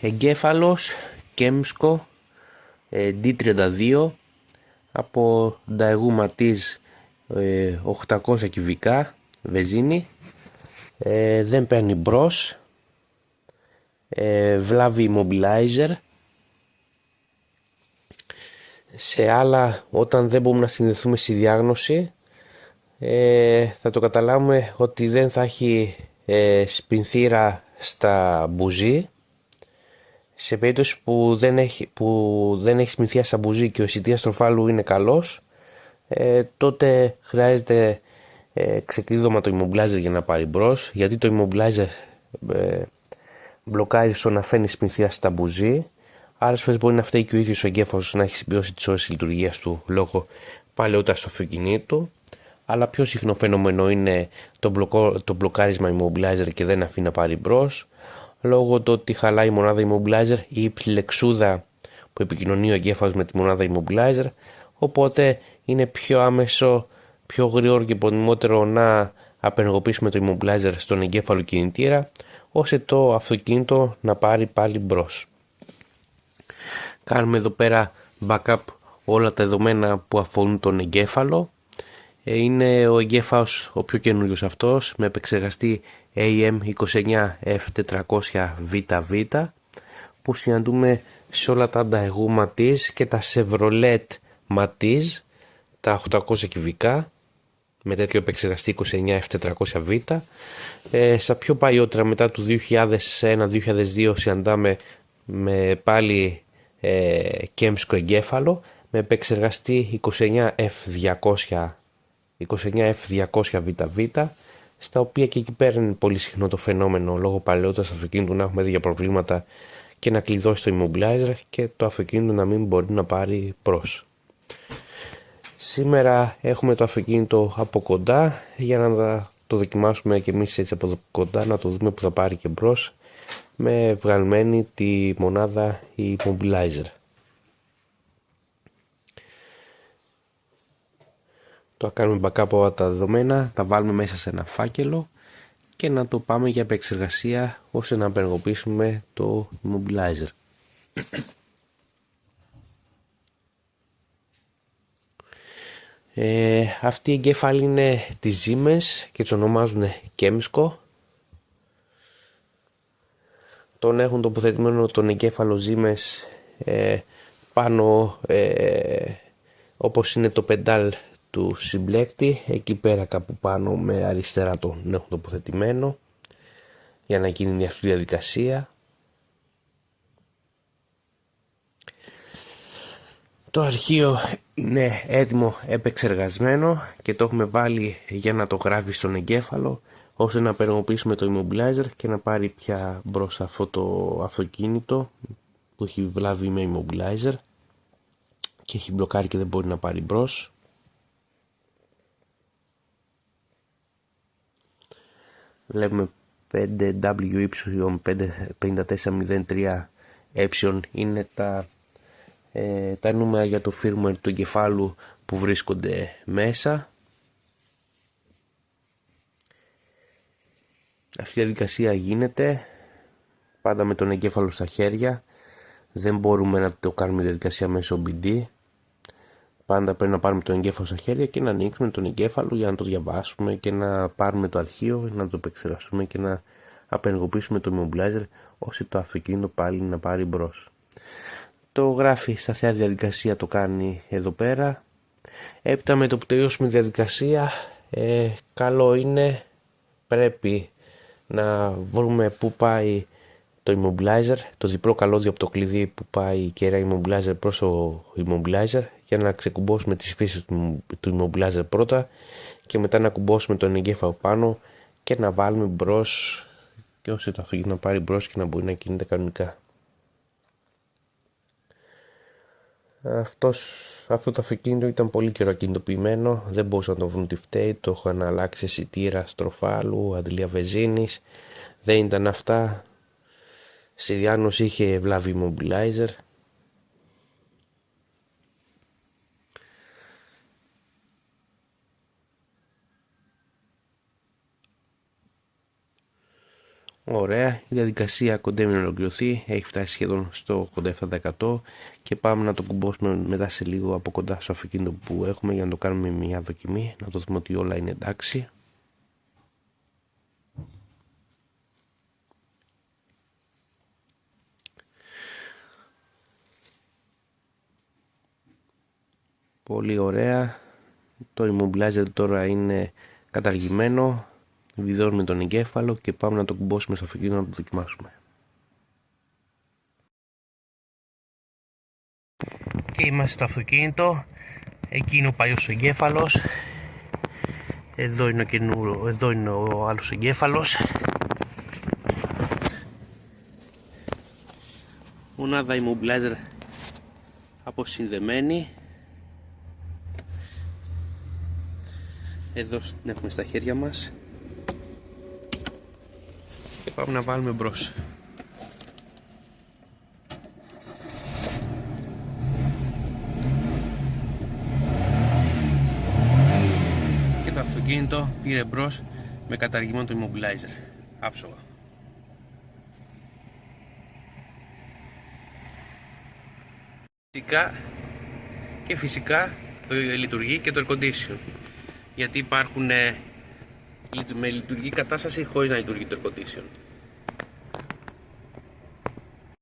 Εγκέφαλος Κέμσκο D32 από Daewoo Matiz 800 κυβικά βενζίνη. Δεν παίρνει μπρος. Βλάβη immobilizer. Σε άλλα, όταν δεν μπορούμε να συνδεθούμε στη διάγνωση, θα το καταλάβουμε ότι δεν θα έχει σπινθήρα στα μπουζί. Σε περίπτωση που δεν έχει σπινθήρα στα μπουζί και ο αισθητήρας τροφάλου είναι καλός, τότε χρειάζεται ξεκλείδωμα το immobilizer για να πάρει μπρος, γιατί το immobilizer μπλοκάρει στο να φαίνει σπινθήρα στα μπουζί. Άλλες φορές μπορεί να φταίει και ο ίδιος ο εγκέφαλος να έχει συμπληρώσει τις ώρες λειτουργίας του λόγω παλαιότητας του αυτοκινήτου. Αλλά πιο συχνό φαινόμενο είναι το μπλοκάρισμα immobilizer και δεν αφήνει να πάρει μπρος, λόγω του ότι χαλάει η μονάδα immobilizer ή η πλεξούδα που επικοινωνεί ο εγκέφαλος με τη μονάδα immobilizer, οπότε είναι πιο άμεσο, πιο γρήγορο και προτιμότερο να απενεργοποιήσουμε το immobilizer στον εγκέφαλο κινητήρα, ώστε το αυτοκίνητο να πάρει πάλι μπρος. Κάνουμε εδώ πέρα backup όλα τα δεδομένα που αφορούν τον εγκέφαλο. Είναι ο εγκέφαλος ο πιο καινούριος αυτός, με επεξεργαστή AM29F400VV, που συναντούμε σε όλα τα Daewoo Matiz και τα Chevrolet Matiz, τα 800 κυβικά με τέτοιο επεξεργαστή 29F400V. Στα πιο παλιότερα, μετά του 2001-2002, συναντάμε με πάλι κέμψικο εγκέφαλο με επεξεργαστή 29F200VV, στα οποία και εκεί πέρα είναι πολύ συχνό το φαινόμενο λόγω παλαιότητας του αυτοκίνητου να έχουμε τέτοια προβλήματα και να κλειδώσει το immobilizer και το αυτοκίνητο να μην μπορεί να πάρει μπρος. Σήμερα έχουμε το αυτοκίνητο από κοντά για να το δοκιμάσουμε και εμείς έτσι από κοντά, να το δούμε που θα πάρει και μπρος με βγαλμένη τη μονάδα immobilizer. Το κάνουμε backup όλα τα δεδομένα, τα βάλουμε μέσα σε ένα φάκελο και να το πάμε για επεξεργασία ώστε να απενεργοποιήσουμε το immobilizer. Αυτοί οι εγκέφαλοι είναι της Siemens και τους ονομάζουν Kemsko. Τον έχουν τοποθετημένο τον εγκέφαλο Siemens πάνω όπως είναι το πεντάλ του συμπλέκτη, εκεί πέρα κάπου πάνω με αριστερά τον έχουν τοποθετημένο για να γίνει αυτή η διαδικασία. Το αρχείο είναι έτοιμο επεξεργασμένο και το έχουμε βάλει για να το γράφει στον εγκέφαλο, ώστε να απενεργοποιήσουμε το immobilizer και να πάρει πια μπρος αυτό το αυτοκίνητο που έχει βλάβει με immobilizer και έχει μπλοκάρει και δεν μπορεί να πάρει μπρος. Βλέπουμε 5WY5403 είναι τα νούμερα για το firmware του εγκεφάλου που βρίσκονται μέσα. Αυτή η διαδικασία γίνεται πάντα με τον εγκέφαλο στα χέρια. Δεν μπορούμε να το κάνουμε διαδικασία μέσω BD. Πάντα πρέπει να πάρουμε τον εγκέφαλο στα χέρια και να ανοίξουμε τον εγκέφαλο για να το διαβάσουμε και να πάρουμε το αρχείο, να το επεξεργαστούμε και να απενεργοποιήσουμε το immobilizer, ώστε το αυτοκίνητο πάλι να πάρει μπρος. Το γράφει στα θέα διαδικασία, το κάνει εδώ πέρα. Έπειτα με το που τελειώσουμε τη διαδικασία, καλό είναι, πρέπει να βρούμε πού πάει το immobilizer, το διπλό καλώδιο από το κλειδί που πάει η κεραία immobilizer προς το immobilizer, για να ξεκουμπώσουμε τις φύσεις του immobilizer πρώτα και μετά να κουμπώσουμε τον εγκέφαλο πάνω και να βάλουμε μπρος και ώστε το αυτοκίνητο να πάρει μπρος και να μπορεί να κινείται κανονικά. Αυτό το αυτοκίνητο ήταν πολύ καιρό ακινητοποιημένο, δεν μπορούσαν να το βρουν τι φταίει, το είχαν αλλάξει αισθητήρα στροφάλου, αντλία βενζίνης, δεν ήταν αυτά. Στη διάγνωση είχε βλάβη immobilizer. Ωραία, η διαδικασία κοντεύει να ολοκληρωθεί, έχει φτάσει σχεδόν στο 87% και πάμε να το κουμπώσουμε μετά σε λίγο από κοντά στο αυτοκίνητο που έχουμε για να το κάνουμε μια δοκιμή, να το δούμε ότι όλα είναι εντάξει. Πολύ ωραία, το immobilizer τώρα είναι καταργημένο, βιδώνουμε τον εγκέφαλο και πάμε να το κουμπώσουμε στο αυτοκίνητο να το δοκιμάσουμε. Και είμαστε στο αυτοκίνητο, εκεί είναι ο παλιός ο εγκέφαλος, εδώ είναι ο άλλος εγκέφαλος. Μονάδα immobilizer αποσυνδεμένη. Εδώ την έχουμε στα χέρια μας και πάμε να βάλουμε μπρος. Και το αυτοκίνητο πήρε μπρος με καταργημένο το immobilizer. Άψογα. Φυσικά το λειτουργεί και το air condition. Γιατί υπάρχουν με λειτουργική κατάσταση χωρίς να λειτουργεί το air condition.